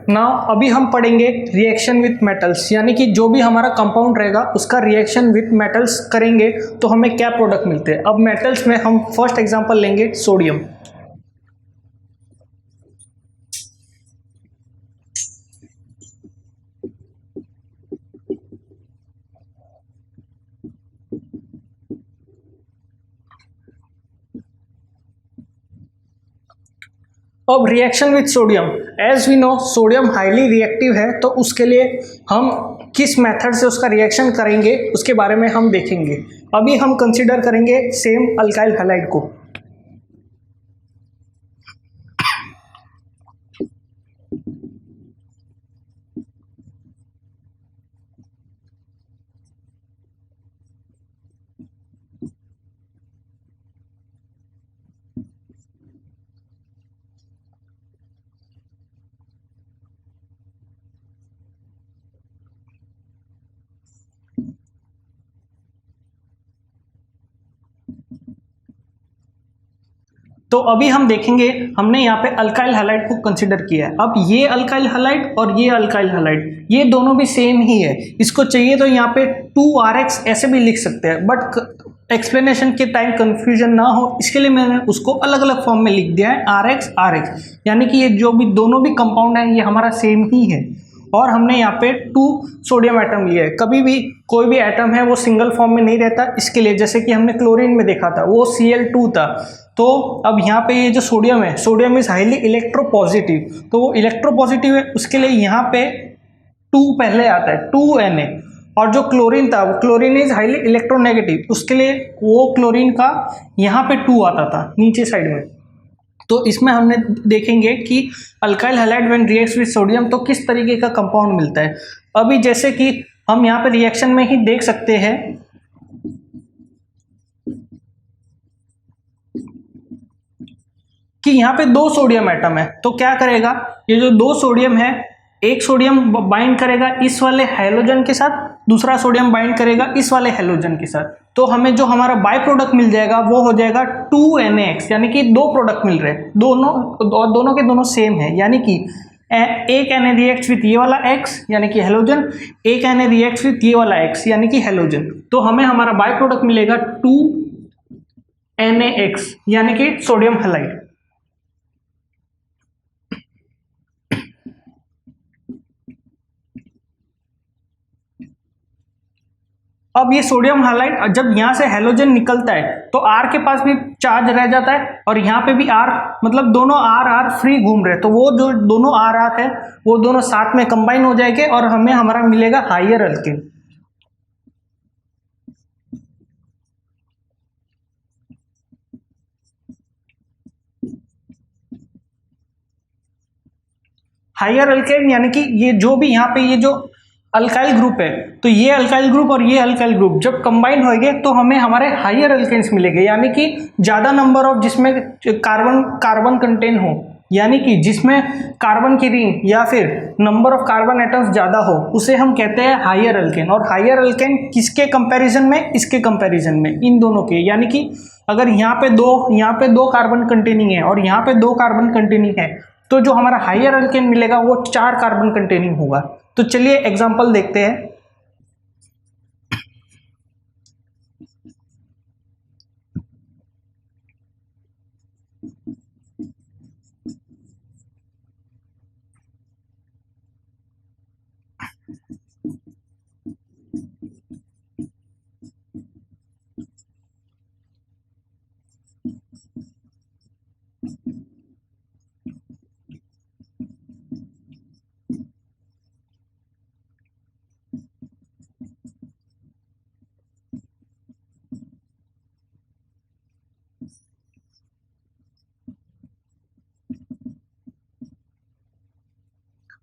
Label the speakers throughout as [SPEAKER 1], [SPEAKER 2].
[SPEAKER 1] Now अभी हम पढ़ेंगे रिएक्शन विथ मेटल्स, यानी कि जो भी हमारा कंपाउंड रहेगा उसका रिएक्शन विथ मेटल्स करेंगे तो हमें क्या प्रोडक्ट मिलते हैं। अब मेटल्स में हम फर्स्ट एग्जांपल लेंगे सोडियम। अब reaction with sodium, as we know sodium highly reactive है, तो उसके लिए हम किस मेथड से उसका रिएक्शन करेंगे उसके बारे में हम देखेंगे। अभी हम कंसीडर करेंगे सेम अल्काइल हैलाइड को। तो अभी हम देखेंगे, हमने यहाँ पे अल्काइल हैलाइड को कंसीडर किया है। अब ये अल्काइल हैलाइड और ये अल्काइल हैलाइड, ये दोनों भी सेम ही है। इसको चाहिए तो यहाँ पे 2RX ऐसे भी लिख सकते हैं, बट एक्सप्लेनेशन के टाइम कंफ्यूजन ना हो इसके लिए मैंने उसको अलग अलग फॉर्म में लिख दिया है RX, यानी कि ये जो भी दोनों भी कंपाउंड है ये हमारा सेम ही है। और हमने यहाँ पे 2 सोडियम एटम लिए है। कभी भी कोई भी एटम है वो सिंगल फॉर्म में नहीं रहता, इसके लिए जैसे कि हमने क्लोरीन में देखा था वो Cl2 था। तो अब यहाँ पे ये जो सोडियम है, सोडियम इज हाईली इलेक्ट्रोपॉजिटिव, तो वो इलेक्ट्रोपॉजिटिव है, उसके लिए यहाँ पे 2 पहले आता है 2Na। और जो क्लोरीन था वो क्लोरीन इज हाईली इलेक्ट्रोनेगेटिव, उसके लिए वो क्लोरीन का यहाँ पे 2 आता था नीचे साइड में। तो इसमें हमने देखेंगे कि alkyl halide when reacts with sodium तो किस तरीके का कंपाउंड मिलता है। अभी जैसे कि हम यहाँ पे रिएक्शन में ही देख सकते हैं कि यहाँ पे 2 सोडियम एटम है, तो क्या करेगा, ये जो 2 सोडियम है, एक सोडियम बाइंड करेगा इस वाले हैलोजन के साथ, दूसरा सोडियम बाइंड करेगा इस वाले हैलोजन के साथ, तो हमें जो हमारा बाय प्रोडक्ट मिल जाएगा वो हो जाएगा 2NaX, यानी कि 2 प्रोडक्ट मिल रहे हैं, दोनों के दोनों सेम है। यानी कि एक Na रिएक्ट्स विथ ये वाला X यानी कि हैलोजन, एक Na रिएक्ट्स विथ ये वाला X यानी कि हैलोजन, तो हमें हमारा बाय प्रोडक्ट मिलेगा 2NaX यानी कि सोडियम हैलाइड। अब ये सोडियम हैलाइड जब यहाँ से हैलोजन निकलता है तो R के पास भी चार्ज रह जाता है और यहाँ पे भी R, मतलब दोनों R फ्री घूम रहे हैं, तो वो जो दोनों R है वो दोनों साथ में कंबाइन हो जाएंगे और हमें हमारा मिलेगा हायर अल्केन। हायर अल्केन यानी कि ये जो भी यहाँ पे ये जो अल्काइल ग्रुप है, तो ये अल्काइल ग्रुप और ये अल्काइल ग्रुप जब कंबाइन होंगे तो हमें हमारे हायर अल्केन्स मिलेंगे, यानी कि ज़्यादा नंबर ऑफ जिसमें कार्बन कंटेन हो, यानी कि जिसमें कार्बन की रिंग या फिर नंबर ऑफ कार्बन एटम्स ज़्यादा हो उसे हम कहते हैं हायर अल्केन। और हायर अल्केन किसके कंपैरिजन में, इसके कंपैरिजन में, इन दोनों के, यानी कि अगर यहाँ पे दो कार्बन कंटेनिंग है और यहाँ पे 2 कार्बन कंटेनिंग है, तो जो हमारा हायर अल्केन मिलेगा वो 4 कार्बन कंटेनिंग होगा। तो चलिए एग्जांपल देखते हैं।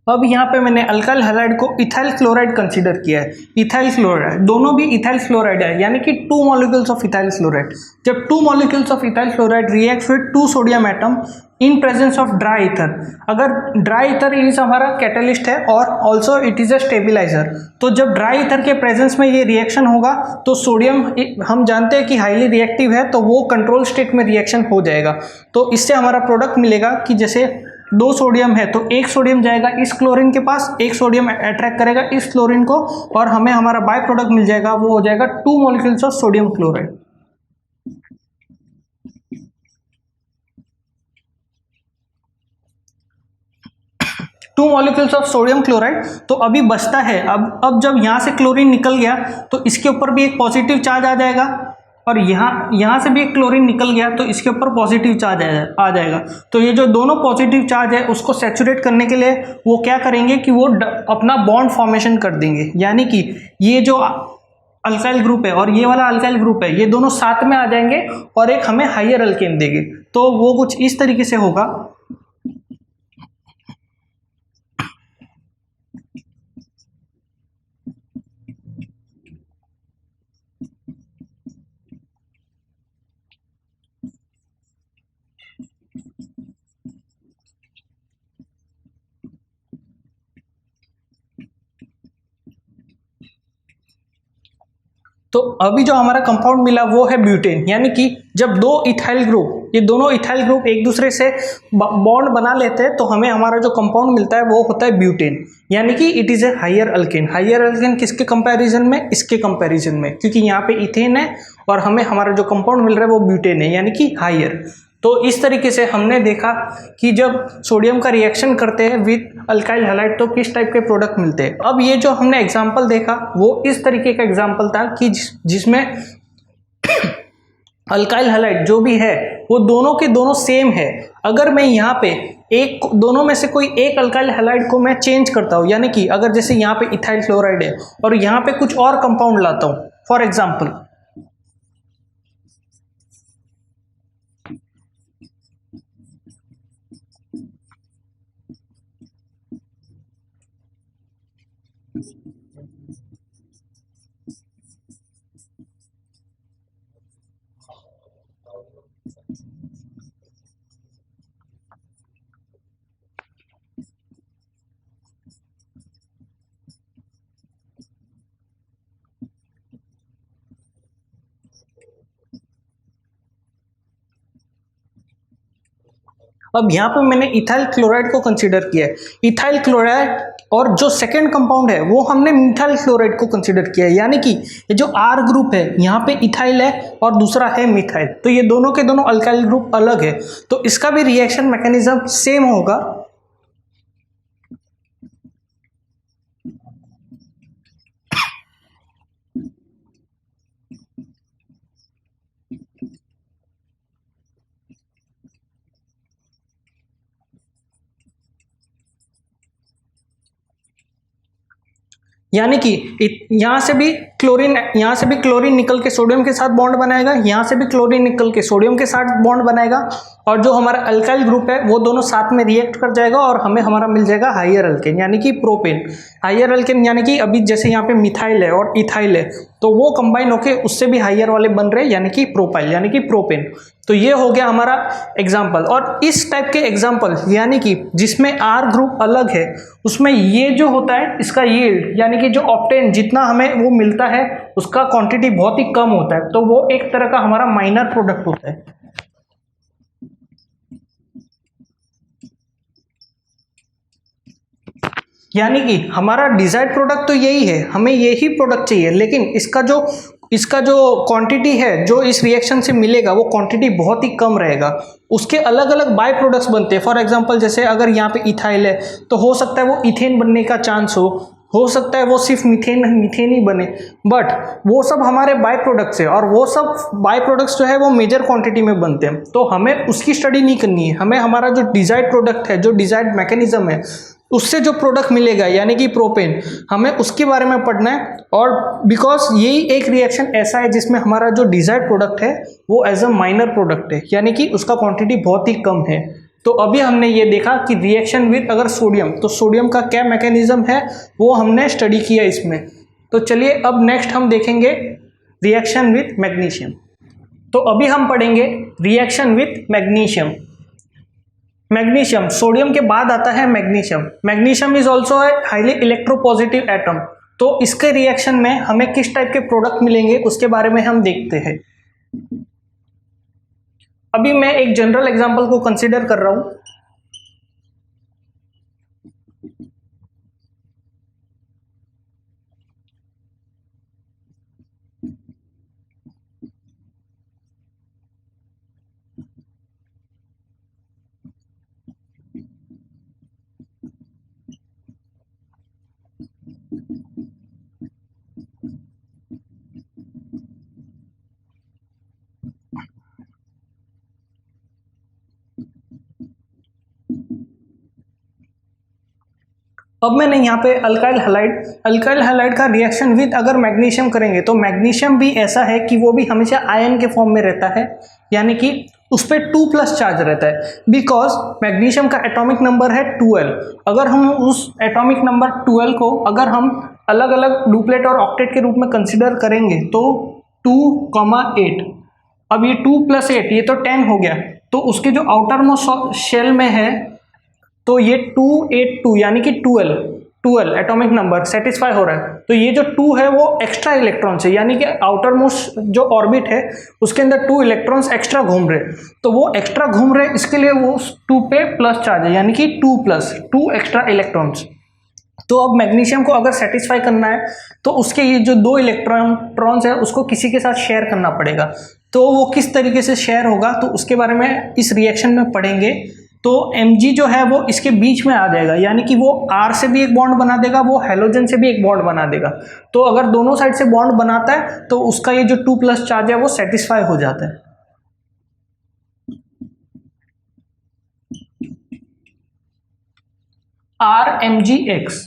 [SPEAKER 1] अब यहाँ पे मैंने अल्काइल हैलाइड को इथाइल क्लोराइड कंसीडर किया है। इथाइल क्लोराइड, दोनों भी इथाइल क्लोराइड है, यानी कि 2 मॉलिक्यूल्स ऑफ इथाइल क्लोराइड। जब 2 molecules of ethyl chloride react with 2 sodium atom in presence of dry ether, अगर ड्राई ईथर इज हमारा कैटलिस्ट है और also it is a stabiliser, तो जब ड्राई ईथर के प्रेजेंस में ये रिएक्शन होगा तो सोडियम, हम जानते हैं कि हाईली रिएक्टिव है, तो वो कंट्रोल स्टेट में रिएक्शन हो जाएगा। तो इससे हमारा प्रोडक्ट मिलेगा कि जैसे दो सोडियम है तो एक सोडियम जाएगा इस क्लोरीन के पास, एक सोडियम अट्रैक्ट करेगा इस क्लोरीन को और हमें हमारा बाय प्रोडक्ट मिल जाएगा, वो हो जाएगा 2 molecules of sodium chloride. Two molecules of sodium chloride. तो अभी बचता है, अब जब यहाँ से क्लोरीन निकल गया तो इसके ऊपर भी एक पॉजिटिव चार्ज आ जाएगा और यहाँ से भी एक क्लोरीन निकल गया तो इसके ऊपर पॉजिटिव चार्ज आ जाएगा। तो ये जो दोनों पॉजिटिव चार्ज है उसको सैचुरेट करने के लिए वो क्या करेंगे कि वो अपना बॉन्ड फॉर्मेशन कर देंगे, यानी कि ये जो अल्काइल ग्रुप है और ये वाला अल्काइल ग्रुप है ये दोनों साथ में आ जाएंगे और एक हमें हायर अल्केन देंगे। तो वो कुछ इस तरीके से होगा। तो अभी जो हमारा कंपाउंड मिला वो है ब्यूटेन, यानी कि जब दो इथाइल ग्रुप, ये दोनों इथाइल ग्रुप एक दूसरे से बॉन्ड बना लेते हैं तो हमें हमारा जो कंपाउंड मिलता है वो होता है ब्यूटेन, यानी कि it is a higher alkane. Higher alkane किसके कंपैरिजन में? इसके कंपैरिजन में, क्योंकि यहाँ पे इथेन है और हमें हमारा जो कंपाउंड मिल रहा है वो ब्यूटेन है, यानी कि हायर। तो इस तरीके से हमने देखा कि जब सोडियम का रिएक्शन करते हैं विद अल्काइल हैलाइड तो किस टाइप के प्रोडक्ट मिलते हैं। अब ये जो हमने एग्जांपल देखा वो इस तरीके का एग्जांपल था कि जिसमें अल्काइल हैलाइड जो भी है वो दोनों के दोनों सेम है। अगर मैं यहाँ पे एक दोनों में से कोई एक अल्काइल हैलाइड को मैं चेंज करता हूँ, यानी कि अगर जैसे यहाँ पे इथाइल क्लोराइड है और यहाँ पे कुछ और कंपाउंड लाता हूँ, फॉर एग्जाम्पल अब यहाँ पे मैंने इथाइल क्लोराइड को कंसीडर किया है। इथाइल क्लोराइड और जो सेकंड कंपाउंड है वो हमने मिथाइल क्लोराइड को कंसीडर किया है, यानी कि ये जो आर ग्रुप है यहाँ पे इथाइल है और दूसरा है मिथाइल, तो ये दोनों के दोनों अल्काइल ग्रुप अलग है, तो इसका भी रिएक्शन मैकेनिज्म सेम होगा। यानी कि यहाँ से भी क्लोरीन निकल के सोडियम के साथ बॉन्ड बनाएगा, यहाँ से भी क्लोरीन निकल के सोडियम के साथ बॉन्ड बनाएगा और जो हमारा अल्काइल ग्रुप है वो दोनों साथ में रिएक्ट कर जाएगा और हमें हमारा मिल जाएगा हायर अल्केन, यानी कि प्रोपेन। हायर अल्केन यानी कि अभी जैसे यहाँ पे मिथाइल है और इथाइल है तो वो कंबाइन होके उससे भी हायर वाले बन रहे हैं, यानी कि प्रोपाइल, यानी कि प्रोपेन। तो ये हो गया हमारा एग्जाम्पल। और इस टाइप के एग्जाम्पल यानी कि जिसमें आर ग्रुप अलग है उसमें ये जो होता है इसका यील्ड यानी कि जो ऑप्टेन जितना हमें वो मिलता है उसका क्वांटिटी बहुत ही कम होता है, तो वो एक तरह का हमारा माइनर प्रोडक्ट होता है। यानी कि हमारा डिजायर्ड प्रोडक्ट तो यही है, हमें यही प्रोडक्ट चाहिए, लेकिन इसका जो क्वांटिटी है जो इस रिएक्शन से मिलेगा वो क्वांटिटी बहुत ही कम रहेगा। उसके अलग अलग बाय प्रोडक्ट्स बनते हैं। फॉर एग्जांपल जैसे अगर यहाँ पे इथाइल है तो हो सकता है वो इथेन बनने का चांस हो सकता है वो सिर्फ मीथेन ही बने, बट वो सब हमारे बाय प्रोडक्ट्स है और वो सब बाय प्रोडक्ट्स जो है वो मेजर क्वांटिटी में बनते हैं, तो हमें उसकी स्टडी नहीं करनी है। हमें हमारा जो डिजायर्ड प्रोडक्ट है, जो डिजायर्ड मैकेनिज्म है, उससे जो प्रोडक्ट मिलेगा यानी कि प्रोपेन, हमें उसके बारे में पढ़ना है। और बिकॉज यही एक रिएक्शन ऐसा है जिसमें हमारा जो डिजायर्ड प्रोडक्ट है वो एज अ माइनर प्रोडक्ट है, यानी कि उसका क्वांटिटी बहुत ही कम है। तो अभी हमने ये देखा कि रिएक्शन विद अगर सोडियम, तो सोडियम का क्या मैकेनिज्म है वो हमने स्टडी किया इसमें। तो चलिए अब नेक्स्ट हम देखेंगे रिएक्शन विद मैग्नीशियम। तो अभी हम पढ़ेंगे reaction with magnesium. Magnesium, sodium के बाद आता है magnesium. Magnesium is also a highly electropositive atom. तो इसके रिएक्शन में हमें किस टाइप के प्रोडक्ट मिलेंगे उसके बारे में हम देखते हैं। अभी मैं एक जनरल एग्जांपल को कंसीडर कर रहा हूं। अब मैंने यहाँ पे अल्काइल हैलाइड का रिएक्शन विद अगर मैग्नीशियम करेंगे तो मैग्नीशियम भी ऐसा है कि वो भी हमेशा आयन के फॉर्म में रहता है, यानी कि उस पर 2+ चार्ज रहता है, बिकॉज मैग्नीशियम का एटॉमिक नंबर है 12। अगर हम उस एटॉमिक नंबर 12 को अगर हम अलग अलग डुप्लेट और ऑक्टेट के रूप में कंसिडर करेंगे तो 2,8, अब ये 2 + 8 ये तो 10 हो गया, तो उसके जो आउटर मोस्ट शेल में है तो ये 282 यानी कि 12 एटॉमिक नंबर सेटिस्फाई हो रहा है। तो ये जो 2 है वो एक्स्ट्रा इलेक्ट्रॉन्स है, यानी कि आउटर मोस्ट जो ऑर्बिट है उसके अंदर 2 इलेक्ट्रॉन्स एक्स्ट्रा घूम रहे, तो वो एक्स्ट्रा घूम रहे इसके लिए वो 2 पे प्लस चार्ज है, यानी कि 2 एक्स्ट्रा इलेक्ट्रॉन्स। तो अब मैग्नीशियम को अगर सेटिस्फाई करना है तो उसके ये जो 2 इलेक्ट्रॉन्स है उसको किसी के साथ शेयर करना पड़ेगा। तो वो किस तरीके से शेयर होगा तो उसके बारे में इस रिएक्शन में पढ़ेंगे। तो Mg जो है वो इसके बीच में आ जाएगा, यानी कि वो R से भी एक बॉन्ड बना देगा, वो हेलोजन से भी एक बॉन्ड बना देगा। तो अगर दोनों साइड से बॉन्ड बनाता है तो उसका ये जो 2+ चार्ज है वो सेटिस्फाई हो जाता है। RMgX,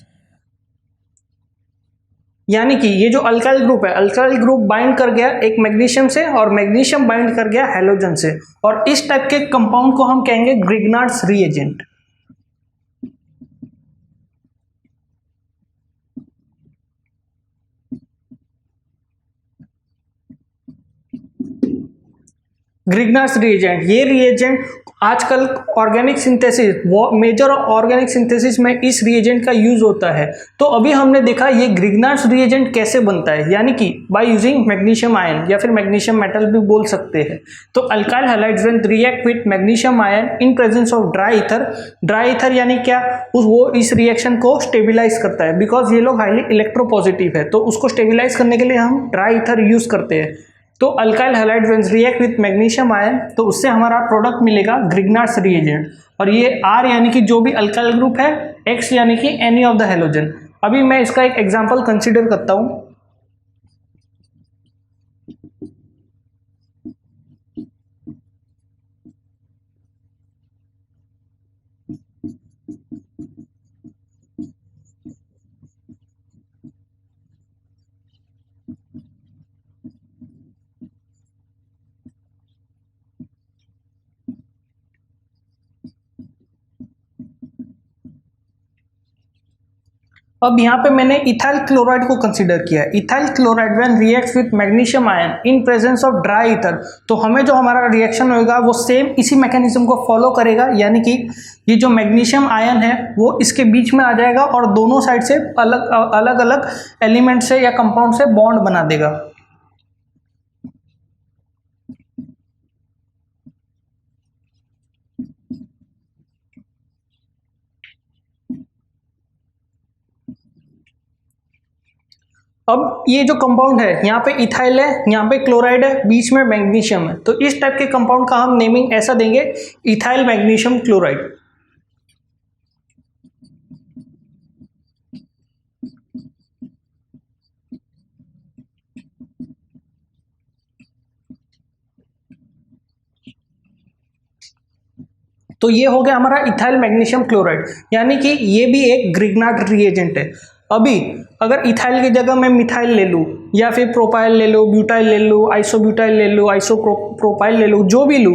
[SPEAKER 1] यानी कि ये जो अल्काइल ग्रुप है, अल्काइल ग्रुप बाइंड कर गया एक मैग्नीशियम से और मैग्नीशियम बाइंड कर गया हेलोजन से, और इस टाइप के कंपाउंड को हम कहेंगे ग्रिग्नार्ड्स रिएजेंट। ग्रिग्नार्ड्स रिएजेंट, ये रिएजेंट आजकल organic synthesis, major organic synthesis में इस रिएजेंट का यूज होता है। तो अभी हमने देखा ये ग्रिग्नार्ड्स रिएजेंट कैसे बनता है, यानी कि बाय यूजिंग मैग्नीशियम आयन या फिर मैग्नीशियम मेटल भी बोल सकते हैं। तो alkyl halides when react with magnesium ion in presence of dry ether यानी क्या, वो इस रिएक्शन को स्टेबिलाईज करता है, बिकॉज ये लोग हाईली इलेक्ट्रोपॉजिटिव है तो उसको स्टेबिलाईज करने के लिए हम ड्राई ईथर यूज करते हैं। तो alkyl halide when react with magnesium ion तो उससे हमारा प्रोडक्ट मिलेगा ग्रिग्नार्ड्स रिएजेंट। और ये R यानी कि जो भी अल्काइल ग्रुप है, X यानी कि एनी ऑफ द हैलोजन। अभी मैं इसका एक एग्जांपल कंसीडर करता हूँ। अब यहाँ पे मैंने इथाइल क्लोराइड को कंसीडर किया है। Ethyl chloride when reacts with magnesium ion in presence of dry ether, तो हमें जो हमारा रिएक्शन होगा वो सेम इसी मैकेनिज्म को फॉलो करेगा, यानी कि ये जो मैग्नीशियम आयन है वो इसके बीच में आ जाएगा और दोनों साइड से अलग अलग एलिमेंट से या कंपाउंड से बॉन्ड बना देगा। अब ये जो कंपाउंड है यहाँ पे इथाइल है, यहाँ पे क्लोराइड है, बीच में मैग्नीशियम है, तो इस टाइप के कंपाउंड का हम नेमिंग ऐसा देंगे इथाइल मैग्नीशियम क्लोराइड। तो ये हो गया हमारा इथाइल मैग्नीशियम क्लोराइड, यानी कि ये भी एक ग्रिग्नार्ड रिएजेंट है। अभी अगर इथाइल की जगह मैं मिथाइल ले लूँ या फिर प्रोपाइल ले लो, ब्यूटाइल ले लो, आइसोब्यूटाइल ले लो, आइसोप्रोपाइल ले लो, जो भी लूँ,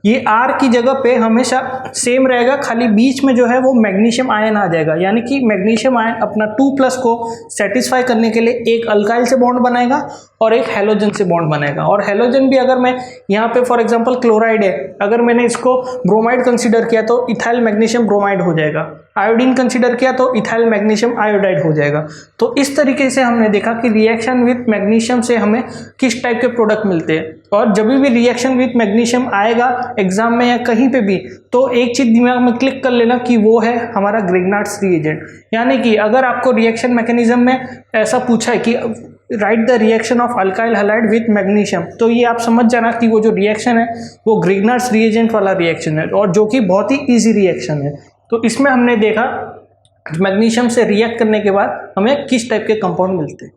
[SPEAKER 1] ये R की जगह पे हमेशा सेम रहेगा, खाली बीच में जो है वो मैग्नीशियम आयन आ जाएगा, यानी कि मैग्नीशियम आयन अपना 2+ को सेटिस्फाई करने के लिए एक अल्काइल से बॉन्ड बनाएगा और एक हेलोजन से बॉन्ड बनाएगा। और हेलोजन भी अगर मैं यहाँ पे फॉर एग्जांपल क्लोराइड है, अगर मैंने इसको ब्रोमाइड कंसीडर किया तो इथाइल मैग्नीशियम ब्रोमाइड हो जाएगा, आयोडीन कंसीडर किया तो इथाइल मैग्नीशियम आयोडाइड हो जाएगा। तो इस तरीके से हमने देखा कि रिएक्शन विथ मैग्नीशियम से हमें किस टाइप के प्रोडक्ट मिलते हैं। और जब भी रिएक्शन विथ मैग्नीशियम आएगा एग्जाम में या कहीं पे भी, तो एक चीज दिमाग में क्लिक कर लेना कि वो है हमारा ग्रिग्नार्ड्स रिएजेंट। यानी कि अगर आपको रिएक्शन मैकेनिज्म में ऐसा पूछा है कि right the reaction of alkyl halide with magnesium, तो ये आप समझ जाना कि वो जो रिएक्शन है वो ग्रिग्नार्ड्स रिएजेंट वाला रिएक्शन है, और जो कि बहुत ही ईजी रिएक्शन है। तो इसमें हमने देखा मैग्नीशियम से रिएक्ट करने के बाद हमें किस टाइप के कंपाउंड मिलते हैं।